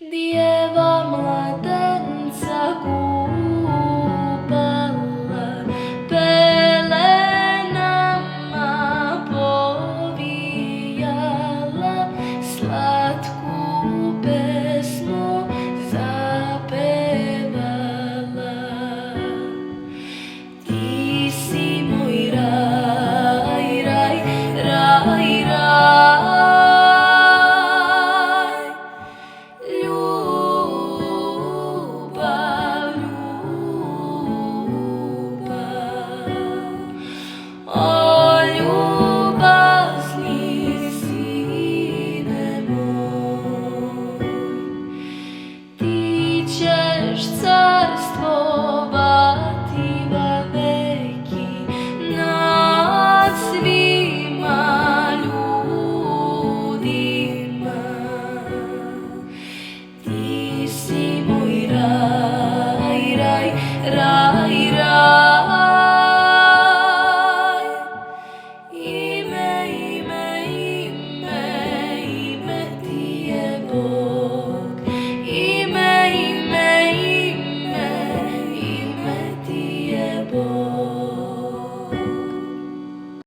Djeva mladenca kupala, pelenama povijala, slatku pesmu zapevala. Ti si moj raj, raj, raj, raj. Ljubav, ljubav, o ljubazni sine moj, ti ćeš